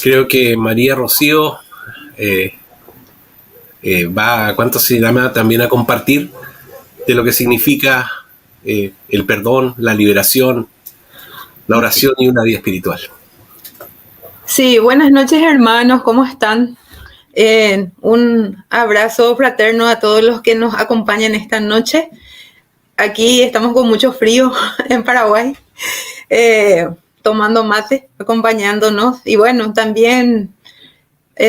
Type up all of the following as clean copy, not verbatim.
Creo que María Rocío eh, ¿cuánto se llama? También a compartir de lo que significa el perdón, la liberación, la oración y una vida espiritual. Sí, buenas noches hermanos, ¿cómo están? Un abrazo fraterno a todos los que nos acompañan esta noche. Aquí estamos con mucho frío en Paraguay, tomando mate, acompañándonos y bueno, también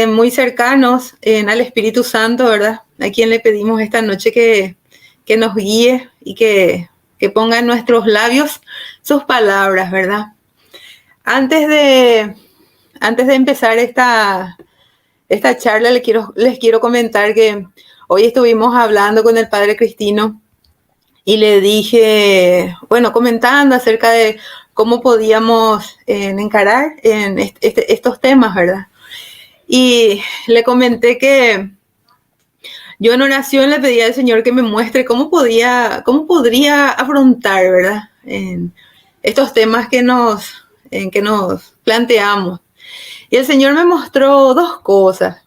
muy cercanos al Espíritu Santo, ¿verdad? A quien le pedimos esta noche que nos guíe y que ponga en nuestros labios sus palabras, ¿verdad? Antes de empezar esta charla, les quiero comentar que hoy estuvimos hablando con el padre Cristino y le dije, bueno, comentando acerca de cómo podíamos encarar estos temas, ¿verdad? Y le comenté que yo en oración le pedí al Señor que me muestre cómo podría afrontar, ¿verdad? En estos temas que nos planteamos. Y el Señor me mostró dos cosas.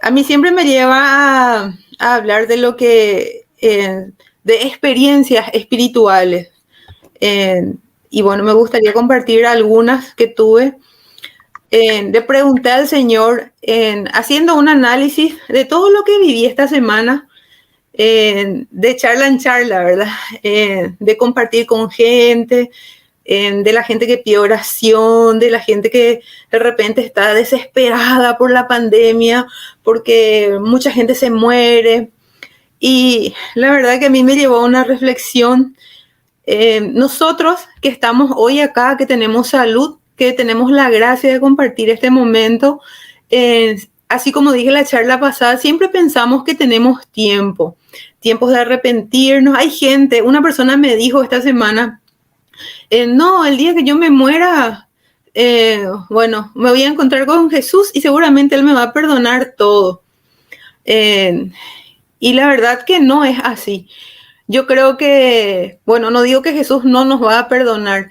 A mí siempre me lleva a hablar de lo que, de experiencias espirituales. Y bueno, me gustaría compartir algunas que tuve. Le pregunté al Señor, haciendo un análisis de todo lo que viví esta semana, de charla en charla, ¿verdad? De compartir con gente, de la gente que pide oración, de la gente que de repente está desesperada por la pandemia, porque mucha gente se muere. Y la verdad que a mí me llevó a una reflexión. Nosotros que estamos hoy acá, que tenemos salud, que tenemos la gracia de compartir este momento, así como dije en la charla pasada, siempre pensamos que tenemos tiempos de arrepentirnos. Hay gente, una persona me dijo esta semana, no, el día que yo me muera, bueno, me voy a encontrar con Jesús y seguramente Él me va a perdonar todo. Y la verdad que no es así. Yo creo que, bueno, no digo que Jesús no nos va a perdonar,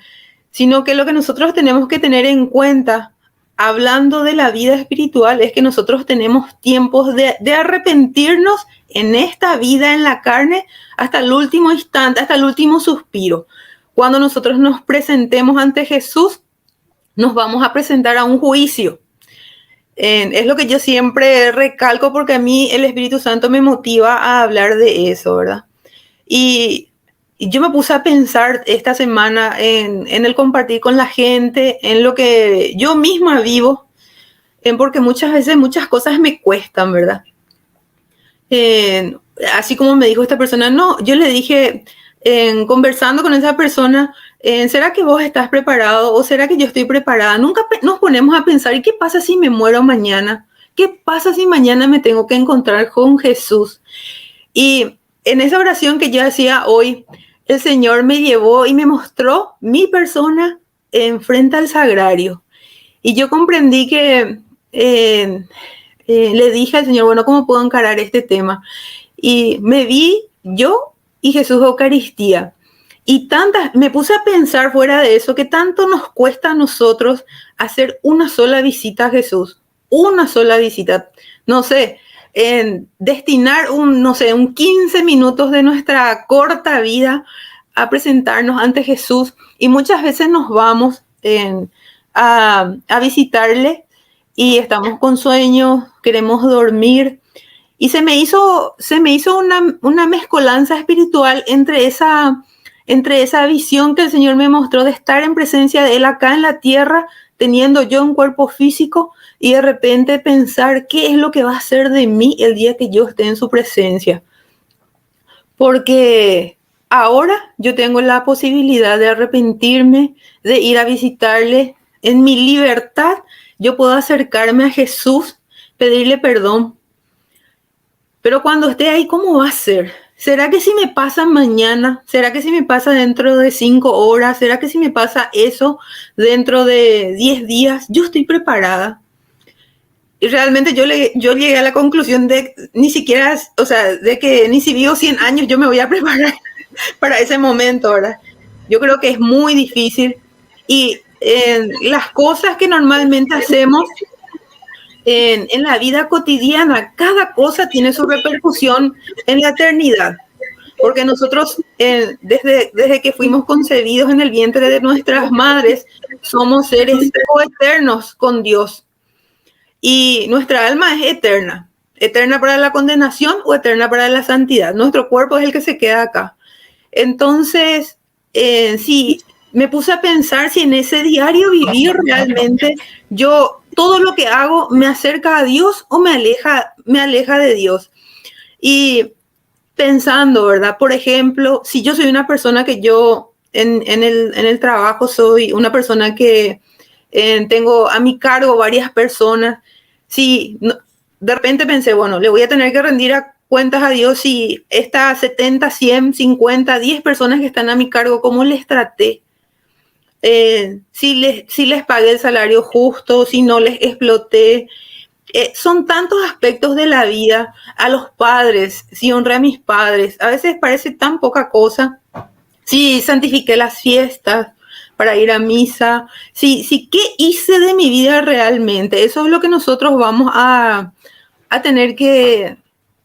sino que lo que nosotros tenemos que tener en cuenta, hablando de la vida espiritual, es que nosotros tenemos tiempos de arrepentirnos en esta vida, en la carne, hasta el último instante, hasta el último suspiro. Cuando nosotros nos presentemos ante Jesús, nos vamos a presentar a un juicio. Es lo que yo siempre recalco porque a mí el Espíritu Santo me motiva a hablar de eso, ¿verdad? Y yo me puse a pensar esta semana en el compartir con la gente, en lo que yo misma vivo, porque muchas veces muchas cosas me cuestan, ¿verdad? Así como me dijo esta persona, no, yo le dije, conversando con esa persona, ¿será que vos estás preparado o será que yo estoy preparada? Nunca nos ponemos a pensar, ¿y qué pasa si me muero mañana? ¿Qué pasa si mañana me tengo que encontrar con Jesús? Y en esa oración que yo hacía hoy, el Señor me llevó y me mostró mi persona frente al sagrario. Y yo comprendí que le dije al Señor, bueno, ¿cómo puedo encarar este tema? Y me vi yo y Jesús Eucaristía. Y me puse a pensar fuera de eso, que tanto nos cuesta a nosotros hacer una sola visita a Jesús. Una sola visita. No sé, destinar un 15 minutos de nuestra corta vida a presentarnos ante Jesús. Y muchas veces nos vamos a visitarle y estamos con sueño, queremos dormir. Y se me hizo una mezcolanza espiritual entre esa visión que el Señor me mostró de estar en presencia de Él acá en la tierra, teniendo yo un cuerpo físico, y de repente pensar qué es lo que va a hacer de mí el día que yo esté en su presencia. Porque ahora yo tengo la posibilidad de arrepentirme, de ir a visitarle. En mi libertad yo puedo acercarme a Jesús, pedirle perdón. Pero cuando esté ahí, ¿cómo va a ser? ¿Será que si me pasa mañana? ¿Será que si me pasa dentro de 5 horas? ¿Será que si me pasa eso dentro de 10 días? Yo estoy preparada. Y realmente yo llegué a la conclusión de ni siquiera, o sea, de que ni si vivo 100 años yo me voy a preparar para ese momento, ¿verdad? Yo creo que es muy difícil. Y las cosas que normalmente hacemos en la vida cotidiana, cada cosa tiene su repercusión en la eternidad. Porque nosotros, desde que fuimos concebidos en el vientre de nuestras madres, somos seres coeternos con Dios. Y nuestra alma es eterna. Eterna para la condenación o eterna para la santidad. Nuestro cuerpo es el que se queda acá. Entonces, sí, me puse a pensar si en ese diario vivir realmente yo, todo lo que hago me acerca a Dios o me aleja de Dios. Y pensando, ¿verdad? Por ejemplo, si yo soy una persona que yo en el trabajo soy una persona que tengo a mi cargo varias personas, si no, de repente pensé, bueno, le voy a tener que rendir cuentas a Dios si estas 70, 100, 50, 10 personas que están a mi cargo, ¿cómo les traté? Si les pagué el salario justo, si no les exploté. Son tantos aspectos de la vida. A los padres, si honré a mis padres, a veces parece tan poca cosa. Si santifiqué las fiestas para ir a misa, si qué hice de mi vida realmente. Eso es lo que nosotros vamos a tener que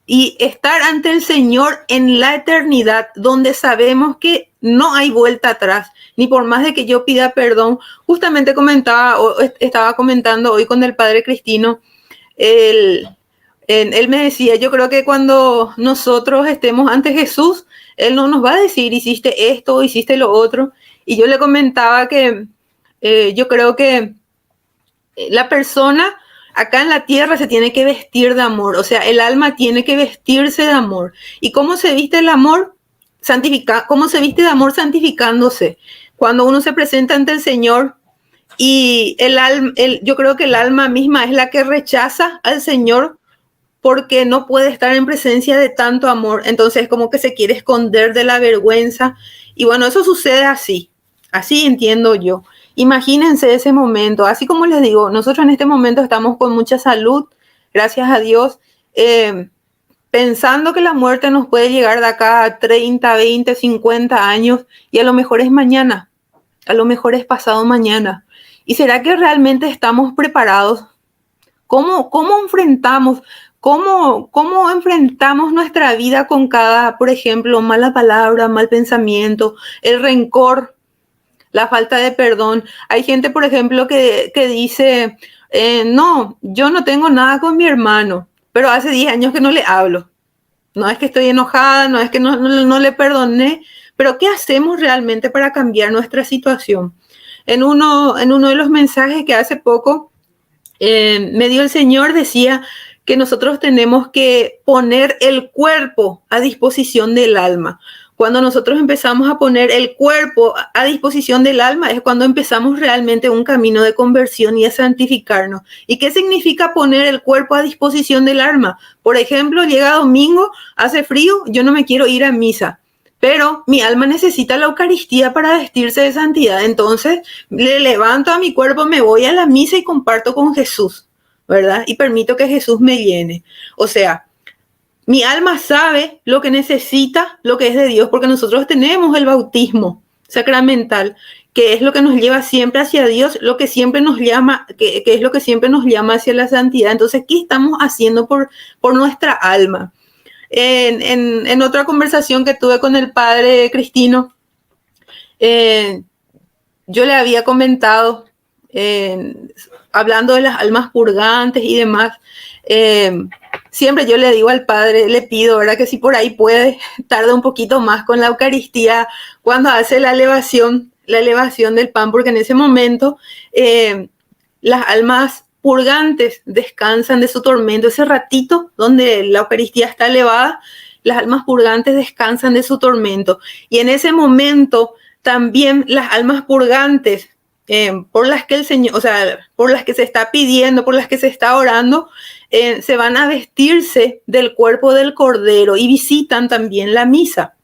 y estar ante el Señor en la eternidad, donde sabemos que no hay vuelta atrás, ni por más de que yo pida perdón. Justamente estaba comentando hoy con el padre Cristino. Él me decía, yo creo que cuando nosotros estemos ante Jesús, Él no nos va a decir, hiciste esto o hiciste lo otro. Y yo le comentaba que yo creo que la persona acá en la tierra se tiene que vestir de amor, o sea, el alma tiene que vestirse de amor. ¿Y cómo se viste el amor? ¿Cómo se viste de amor? Santificándose. Cuando uno se presenta ante el Señor, y yo creo que el alma misma es la que rechaza al Señor porque no puede estar en presencia de tanto amor. Entonces como que se quiere esconder de la vergüenza. Y bueno, eso sucede así entiendo yo. Imagínense ese momento. Así como les digo, nosotros en este momento estamos con mucha salud, gracias a Dios, pensando que la muerte nos puede llegar de acá a 30, 20, 50 años y a lo mejor es mañana, a lo mejor es pasado mañana. ¿Y será que realmente estamos preparados? ¿Cómo enfrentamos nuestra vida con cada, por ejemplo, mala palabra, mal pensamiento, el rencor, la falta de perdón? Hay gente, por ejemplo, que dice, no, yo no tengo nada con mi hermano, pero hace 10 años que no le hablo. No es que estoy enojada, no es que no le perdoné, pero ¿qué hacemos realmente para cambiar nuestra situación? En uno de los mensajes que hace poco me dio el Señor, decía que nosotros tenemos que poner el cuerpo a disposición del alma. Cuando nosotros empezamos a poner el cuerpo a disposición del alma es cuando empezamos realmente un camino de conversión y a santificarnos. ¿Y qué significa poner el cuerpo a disposición del alma? Por ejemplo, llega domingo, hace frío, yo no me quiero ir a misa, pero mi alma necesita la Eucaristía para vestirse de santidad. Entonces le levanto a mi cuerpo, me voy a la misa y comparto con Jesús, ¿verdad? Y permito que Jesús me llene. O sea, mi alma sabe lo que necesita, lo que es de Dios, porque nosotros tenemos el bautismo sacramental, que es lo que nos lleva siempre hacia Dios, lo que siempre nos llama, que es lo que siempre nos llama hacia la santidad. Entonces, ¿qué estamos haciendo por nuestra alma? En otra conversación que tuve con el padre Cristino, yo le había comentado, hablando de las almas purgantes y demás, siempre yo le digo al padre, le pido, ¿verdad? Que si por ahí puede, tarda un poquito más con la Eucaristía, cuando hace la elevación del pan, porque en ese momento las almas purgantes descansan de su tormento. Ese ratito donde la Eucaristía está elevada, las almas purgantes descansan de su tormento. Y en ese momento también las almas purgantes, por las que el Señor, o sea, por las que se está pidiendo, por las que se está orando, se van a vestirse del cuerpo del Cordero y visitan también la misa.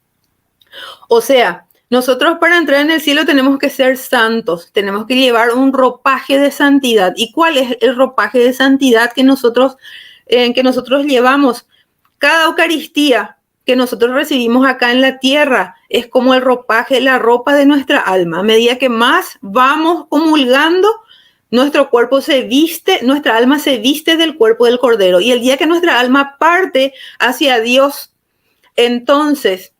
O sea, nosotros para entrar en el cielo tenemos que ser santos, tenemos que llevar un ropaje de santidad. ¿Y cuál es el ropaje de santidad que nosotros llevamos? Cada Eucaristía que nosotros recibimos acá en la tierra es como el ropaje, la ropa de nuestra alma. A medida que más vamos comulgando, nuestro cuerpo se viste, nuestra alma se viste del cuerpo del Cordero. Y el día que nuestra alma parte hacia Dios, entonces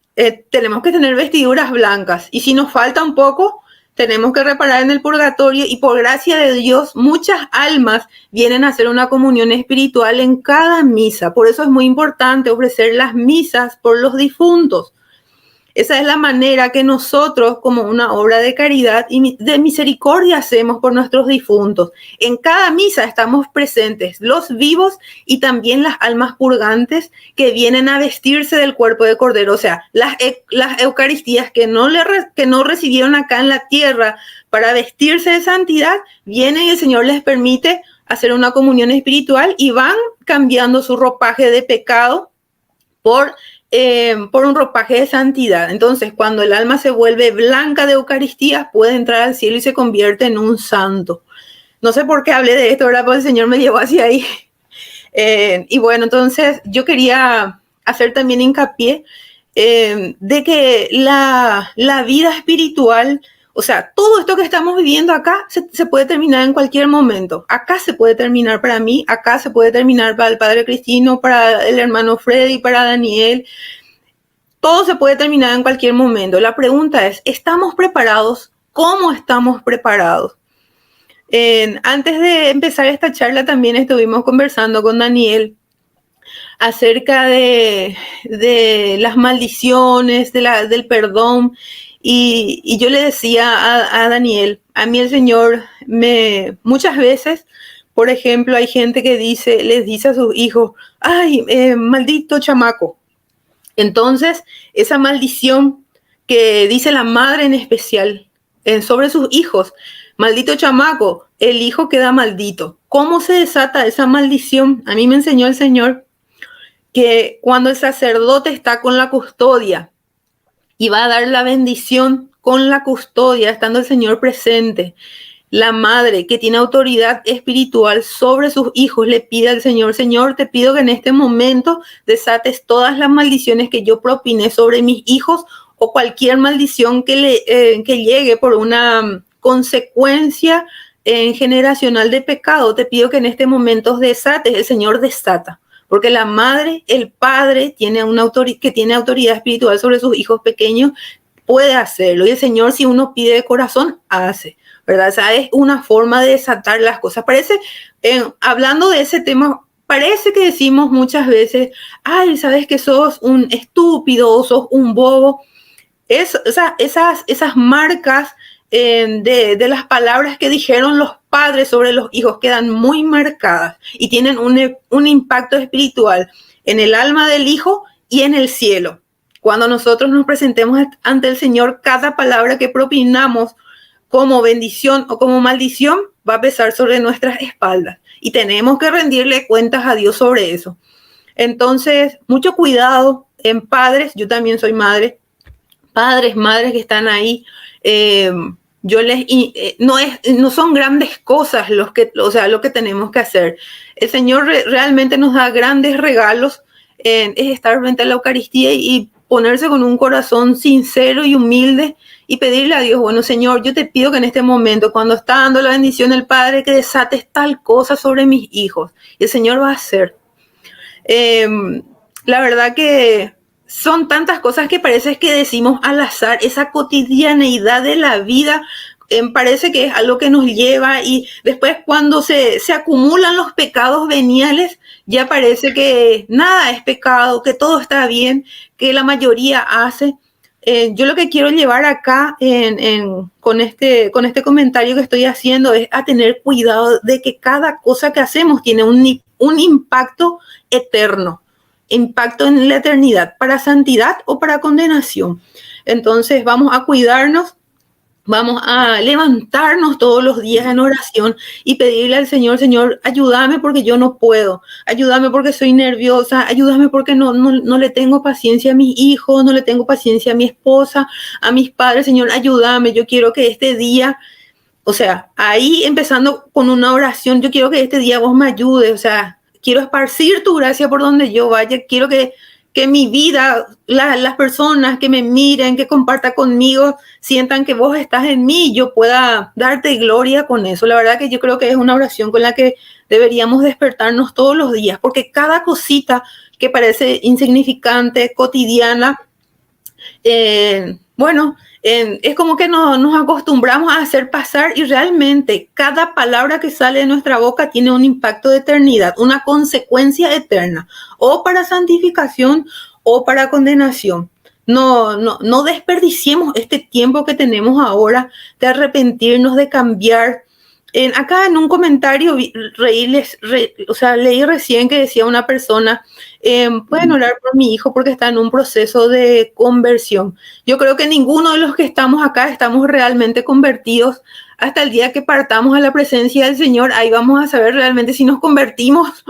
tenemos que tener vestiduras blancas. Y si nos falta un poco, tenemos que reparar en el purgatorio. Y por gracia de Dios, muchas almas vienen a hacer una comunión espiritual en cada misa. Por eso es muy importante ofrecer las misas por los difuntos. Esa es la manera que nosotros, como una obra de caridad y de misericordia, hacemos por nuestros difuntos. En cada misa estamos presentes los vivos y también las almas purgantes que vienen a vestirse del cuerpo de Cordero. O sea, las Eucaristías que no recibieron acá en la tierra para vestirse de santidad, vienen y el Señor les permite hacer una comunión espiritual y van cambiando su ropaje de pecado por un ropaje de santidad. Entonces, cuando el alma se vuelve blanca de Eucaristía, puede entrar al cielo y se convierte en un santo. No sé por qué hablé de esto, ¿verdad? Porque el Señor me llevó hacia ahí. Y bueno, entonces yo quería hacer también hincapié de que la vida espiritual, o sea, todo esto que estamos viviendo acá se puede terminar en cualquier momento. Acá se puede terminar para mí, acá se puede terminar para el padre Cristino, para el hermano Freddy, para Daniel. Todo se puede terminar en cualquier momento. La pregunta es, ¿estamos preparados? ¿Cómo estamos preparados? Antes de empezar esta charla también estuvimos conversando con Daniel acerca de las maldiciones, del perdón. Y yo le decía a Daniel, a mí el Señor muchas veces, por ejemplo, hay gente que les dice a sus hijos, ay, maldito chamaco. Entonces, esa maldición que dice la madre en especial sobre sus hijos, maldito chamaco, el hijo queda maldito. ¿Cómo se desata esa maldición? A mí me enseñó el Señor que cuando el sacerdote está con la custodia y va a dar la bendición con la custodia, estando el Señor presente, la madre que tiene autoridad espiritual sobre sus hijos le pide al Señor, Señor, te pido que en este momento desates todas las maldiciones que yo propiné sobre mis hijos o cualquier maldición que llegue por una consecuencia generacional de pecado. Te pido que en este momento desates. El Señor desata. Porque la madre, el padre, que tiene autoridad espiritual sobre sus hijos pequeños, puede hacerlo. Y el Señor, si uno pide de corazón, hace, ¿verdad? O sea, es una forma de desatar las cosas. Hablando de ese tema, parece que decimos muchas veces, ay, sabes que sos un estúpido o sos un bobo. Esas marcas de las palabras que dijeron los padres sobre los hijos quedan muy marcadas y tienen un impacto espiritual en el alma del hijo y en el cielo. Cuando nosotros nos presentemos ante el Señor, cada palabra que propinamos como bendición o como maldición va a pesar sobre nuestras espaldas y tenemos que rendirle cuentas a Dios sobre eso. Entonces, mucho cuidado en padres. Yo también soy madre. Padres, madres que están ahí, no son grandes cosas lo que tenemos que hacer. El Señor realmente nos da grandes regalos, es estar frente a la Eucaristía y ponerse con un corazón sincero y humilde y pedirle a Dios, bueno, Señor, yo te pido que en este momento, cuando está dando la bendición el Padre, que desates tal cosa sobre mis hijos. Y el Señor va a hacer. La verdad que son tantas cosas que parece que decimos al azar, esa cotidianeidad de la vida parece que es algo que nos lleva y después cuando se acumulan los pecados veniales, ya parece que nada es pecado, que todo está bien, que la mayoría hace. Yo lo que quiero llevar acá con este comentario que estoy haciendo es a tener cuidado de que cada cosa que hacemos tiene un impacto eterno. Impacto en la eternidad, para santidad o para condenación. Entonces vamos a cuidarnos, vamos a levantarnos todos los días en oración y pedirle al Señor, Señor, ayúdame porque yo no puedo, ayúdame porque soy nerviosa, ayúdame porque no le tengo paciencia a mis hijos, no le tengo paciencia a mi esposa, a mis padres. Señor, ayúdame, yo quiero que este día, o sea, ahí empezando con una oración, yo quiero que este día vos me ayudes, o sea, quiero esparcir tu gracia por donde yo vaya. Quiero que que mi vida, las personas que me miren, que compartan conmigo, sientan que vos estás en mí y yo pueda darte gloria con eso. La verdad que yo creo que es una oración con la que deberíamos despertarnos todos los días, porque cada cosita que parece insignificante, cotidiana, bueno, es como que nos acostumbramos a hacer pasar y realmente cada palabra que sale de nuestra boca tiene un impacto de eternidad, una consecuencia eterna, o para santificación o para condenación. No desperdiciemos este tiempo que tenemos ahora de arrepentirnos, de cambiar. Acá en un comentario leí recién que decía una persona, pueden orar por mi hijo porque está en un proceso de conversión. Yo creo que ninguno de los que estamos acá estamos realmente convertidos. Hasta el día que partamos a la presencia del Señor, ahí vamos a saber realmente si nos convertimos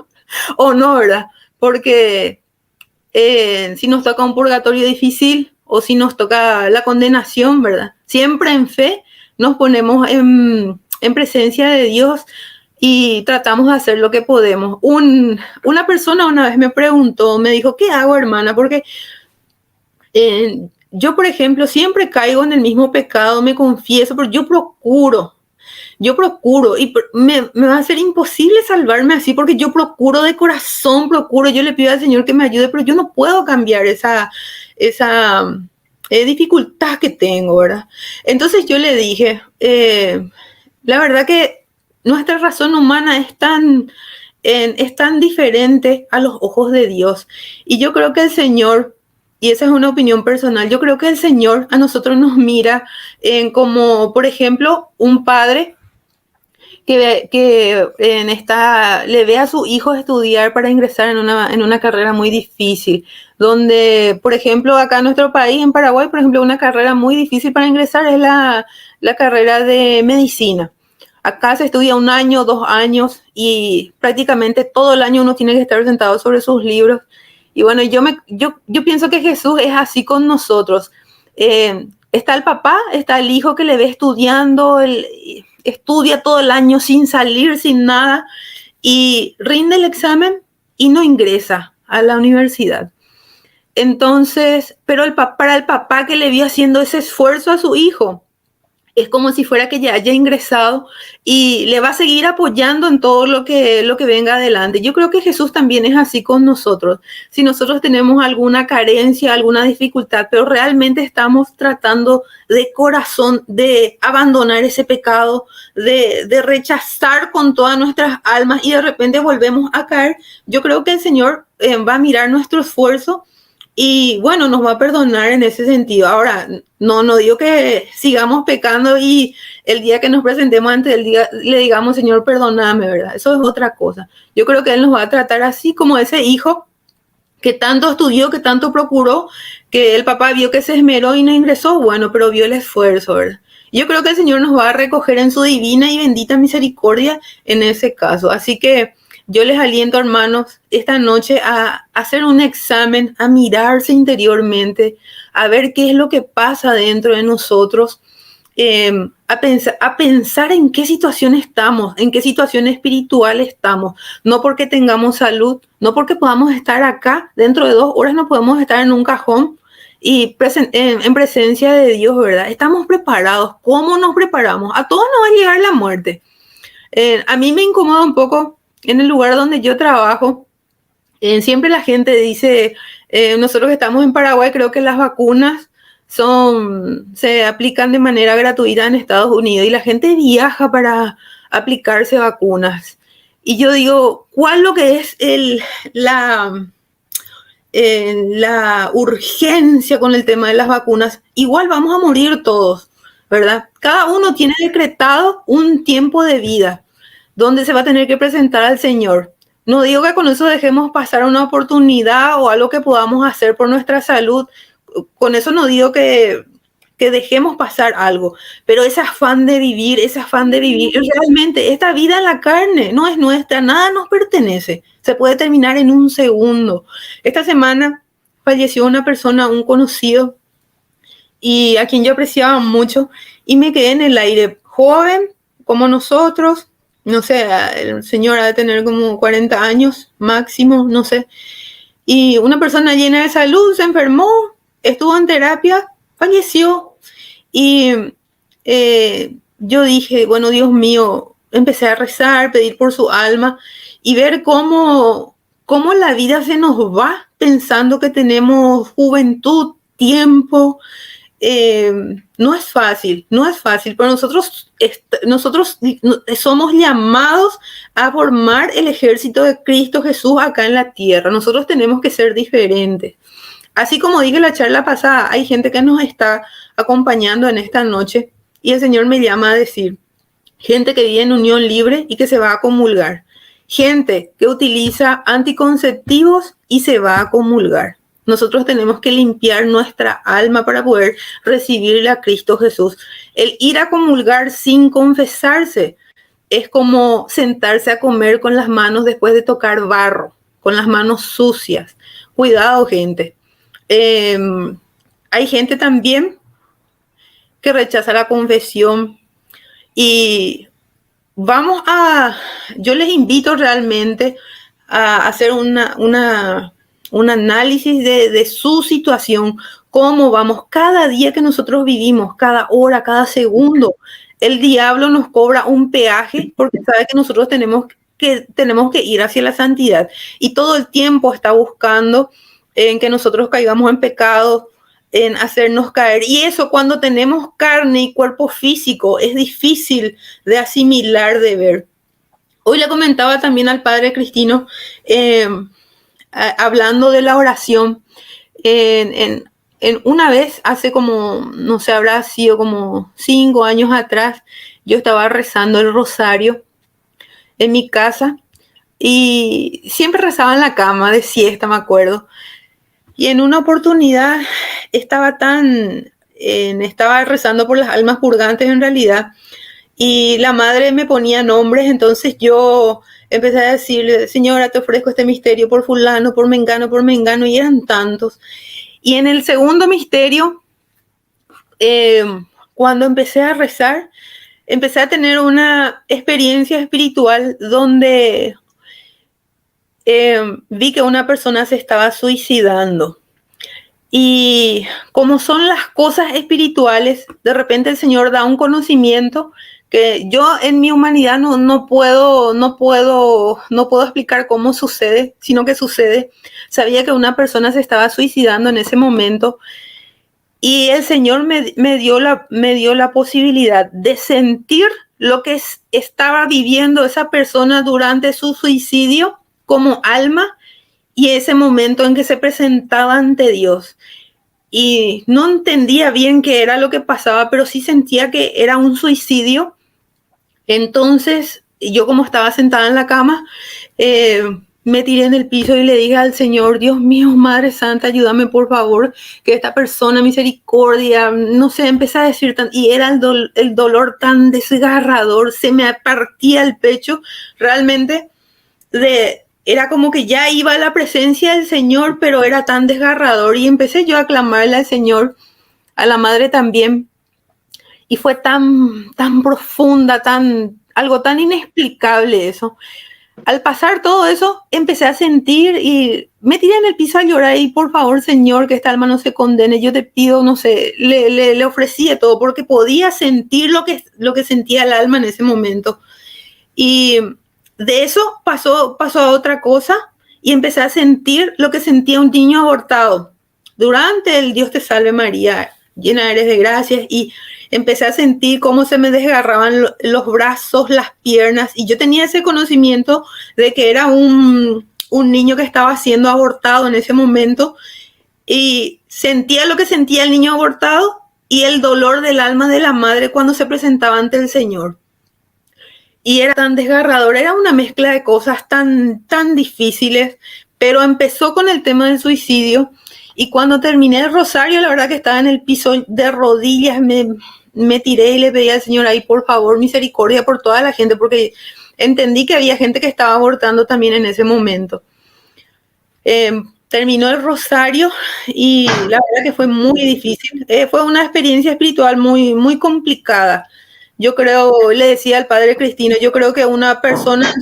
o no, ¿verdad? Porque si nos toca un purgatorio difícil o si nos toca la condenación, ¿verdad? Siempre en fe nos ponemos en presencia de Dios y tratamos de hacer lo que podemos. Una persona una vez me preguntó, me dijo, ¿qué hago, hermana? Porque yo, por ejemplo, siempre caigo en el mismo pecado, me confieso, pero yo procuro, y me va a ser imposible salvarme así porque yo procuro de corazón, yo le pido al Señor que me ayude, pero yo no puedo cambiar esa dificultad que tengo, ¿verdad? Entonces yo le dije, la verdad que nuestra razón humana es tan diferente a los ojos de Dios. Y yo creo que el Señor, y esa es una opinión personal, yo creo que el Señor a nosotros nos mira como, por ejemplo, un padre que le ve a su hijo estudiar para ingresar en una carrera muy difícil, donde, por ejemplo, acá en nuestro país, en Paraguay, por ejemplo, una carrera muy difícil para ingresar es la carrera de medicina. Acá se estudia 1 año, 2 años y prácticamente todo el año uno tiene que estar sentado sobre sus libros. Y bueno, yo pienso que Jesús es así con nosotros. Está el papá, está el hijo que le ve estudiando, estudia todo el año sin salir, sin nada, y rinde el examen y no ingresa a la universidad. Entonces, pero para el papá que le vio haciendo ese esfuerzo a su hijo, es como si fuera que ya haya ingresado y le va a seguir apoyando en todo lo que venga adelante. Yo creo que Jesús también es así con nosotros. Si nosotros tenemos alguna carencia, alguna dificultad, pero realmente estamos tratando de corazón de abandonar ese pecado, de rechazar con todas nuestras almas y de repente volvemos a caer, yo creo que el Señor va a mirar nuestro esfuerzo y bueno, nos va a perdonar en ese sentido. Ahora, no digo que sigamos pecando y el día que nos presentemos ante el día le digamos, Señor, perdóname, ¿verdad? Eso es otra cosa. Yo creo que Él nos va a tratar así como ese hijo que tanto estudió, que tanto procuró, que el papá vio que se esmeró y no ingresó, bueno, pero vio el esfuerzo, ¿verdad? Yo creo que el Señor nos va a recoger en su divina y bendita misericordia en ese caso. Así que yo les aliento, hermanos, esta noche a hacer un examen, a mirarse interiormente, a ver qué es lo que pasa dentro de nosotros, a pensar en qué situación estamos, en qué situación espiritual estamos. No porque tengamos salud, no porque podamos estar acá, dentro de 2 horas no podemos estar en un cajón y en presencia de Dios, ¿verdad? Estamos preparados. ¿Cómo nos preparamos? A todos nos va a llegar la muerte. A mí me incomoda un poco en el lugar donde yo trabajo, siempre la gente dice, nosotros que estamos en Paraguay, creo que las vacunas se aplican de manera gratuita en Estados Unidos y la gente viaja para aplicarse vacunas. Y yo digo, ¿cuál lo que es la urgencia con el tema de las vacunas? Igual vamos a morir todos, ¿verdad? Cada uno tiene decretado un tiempo de vida donde se va a tener que presentar al Señor. No digo que con eso dejemos pasar una oportunidad o algo que podamos hacer por nuestra salud. Con eso no digo que dejemos pasar algo, pero ese afán de vivir, realmente esta vida en la carne no es nuestra, nada nos pertenece. Se puede terminar en un segundo. Esta semana falleció una persona, un conocido, y a quien yo apreciaba mucho, y me quedé en el aire. Joven, como nosotros, no sé, el señor ha de tener como 40 años máximo, no sé. Y una persona llena de salud se enfermó, estuvo en terapia, falleció. Y yo dije, bueno, Dios mío, empecé a rezar, pedir por su alma y ver cómo la vida se nos va pensando que tenemos juventud, tiempo. No es fácil, pero nosotros somos llamados a formar el ejército de Cristo Jesús acá en la tierra. Nosotros tenemos que ser diferentes. Así como dije en la charla pasada, hay gente que nos está acompañando en esta noche y el Señor me llama a decir, gente que vive en unión libre y que se va a comulgar, gente que utiliza anticonceptivos y se va a comulgar. Nosotros tenemos que limpiar nuestra alma para poder recibirle a Cristo Jesús. El ir a comulgar sin confesarse es como sentarse a comer con las manos después de tocar barro, con las manos sucias. Cuidado, gente. Hay gente también que rechaza la confesión y yo les invito realmente a hacer un análisis de su situación, cómo vamos cada día que nosotros vivimos, cada hora, cada segundo. El diablo nos cobra un peaje porque sabe que nosotros tenemos que ir hacia la santidad y todo el tiempo está buscando en que nosotros caigamos en pecado, en hacernos caer. Y eso cuando tenemos carne y cuerpo físico es difícil de asimilar, de ver. Hoy le comentaba también al padre Cristino, hablando de la oración, en una vez, hace como, no sé, habrá sido como 5 años atrás, yo estaba rezando el rosario en mi casa y siempre rezaba en la cama de siesta, me acuerdo. Y en una oportunidad estaba rezando por las almas purgantes en realidad, y la madre me ponía nombres, entonces yo empecé a decirle, Señora, te ofrezco este misterio por fulano, por mengano, y eran tantos. Y en el segundo misterio, cuando empecé a rezar, empecé a tener una experiencia espiritual donde vi que una persona se estaba suicidando. Y como son las cosas espirituales, de repente el Señor da un conocimiento que yo en mi humanidad no puedo explicar cómo sucede, sino que sucede. Sabía que una persona se estaba suicidando en ese momento y el Señor me dio la posibilidad de sentir lo que estaba viviendo esa persona durante su suicidio como alma y ese momento en que se presentaba ante Dios. Y no entendía bien qué era lo que pasaba, pero sí sentía que era un suicidio. Entonces, yo como estaba sentada en la cama, me tiré en el piso y le dije al Señor, Dios mío, Madre Santa, ayúdame por favor, que esta persona, misericordia, no sé, empecé a decir, y era el dolor tan desgarrador, se me partía el pecho, realmente, era como que ya iba a la presencia del Señor, pero era tan desgarrador, y empecé yo a clamarle al Señor, a la Madre también, y fue tan profunda, algo tan inexplicable eso. Al pasar todo eso, empecé a sentir y me tiré en el piso a llorar y por favor, Señor, que esta alma no se condene. Yo te pido, no sé, le ofrecí de todo porque podía sentir lo que sentía el alma en ese momento. Y de eso pasó a otra cosa y empecé a sentir lo que sentía un niño abortado. Durante el Dios te salve María, llena eres de gracias, y empecé a sentir cómo se me desgarraban los brazos, las piernas, y yo tenía ese conocimiento de que era un niño que estaba siendo abortado en ese momento, y sentía lo que sentía el niño abortado y el dolor del alma de la madre cuando se presentaba ante el Señor. Y era tan desgarrador, era una mezcla de cosas tan difíciles, pero empezó con el tema del suicidio. Y cuando terminé el rosario, la verdad que estaba en el piso de rodillas, me tiré y le pedí al Señor ahí, por favor, misericordia por toda la gente, porque entendí que había gente que estaba abortando también en ese momento. Terminó el rosario y la verdad que fue muy difícil. Fue una experiencia espiritual muy complicada. Yo creo, le decía al padre Cristino, yo creo que una persona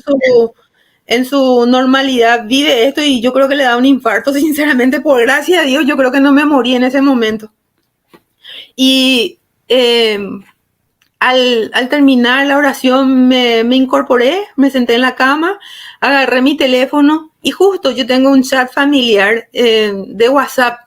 en su normalidad vive esto y yo creo que le da un infarto, sinceramente, por gracia a Dios, yo creo que no me morí en ese momento. Y al terminar la oración me incorporé, me senté en la cama, agarré mi teléfono y justo yo tengo un chat familiar de WhatsApp.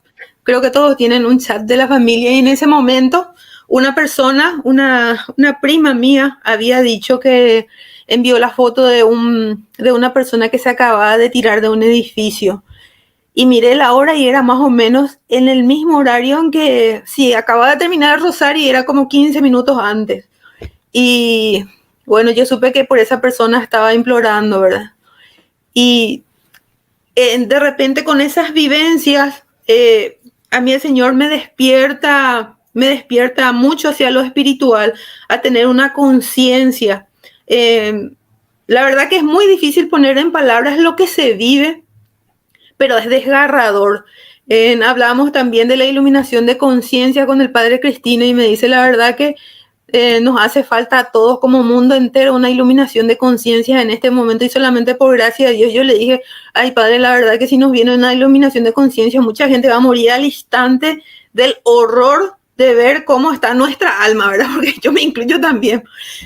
Creo que todos tienen un chat de la familia y en ese momento una persona, una prima mía había dicho que envió la foto de una persona que se acababa de tirar de un edificio. Y miré la hora y era más o menos en el mismo horario en que sí, acababa de terminar el rosario y era como 15 minutos antes. Y bueno, yo supe que por esa persona estaba implorando, ¿verdad? Y de repente con esas vivencias, a mí el Señor me despierta mucho hacia lo espiritual, a tener una conciencia. La verdad que es muy difícil poner en palabras lo que se vive, pero es desgarrador. Hablamos también de la iluminación de conciencia con el Padre Cristino y me dice la verdad que nos hace falta a todos como mundo entero una iluminación de conciencia en este momento y solamente por gracia de Dios yo le dije, ay Padre, la verdad que si nos viene una iluminación de conciencia mucha gente va a morir al instante del horror de ver cómo está nuestra alma, ¿verdad? Porque yo me incluyo también,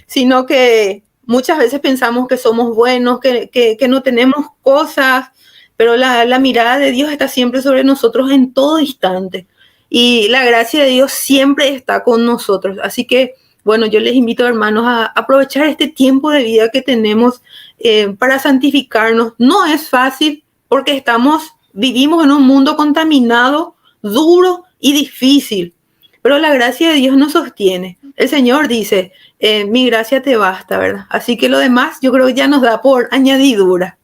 sino que muchas veces pensamos que somos buenos, que no tenemos cosas, pero la mirada de Dios está siempre sobre nosotros en todo instante y la gracia de Dios siempre está con nosotros, así que bueno, yo les invito, hermanos, a aprovechar este tiempo de vida que tenemos para santificarnos. No es fácil porque vivimos en un mundo contaminado, duro y difícil, pero la gracia de Dios nos sostiene. El Señor dice, mi gracia te basta, ¿verdad? Así que lo demás yo creo que ya nos da por añadidura.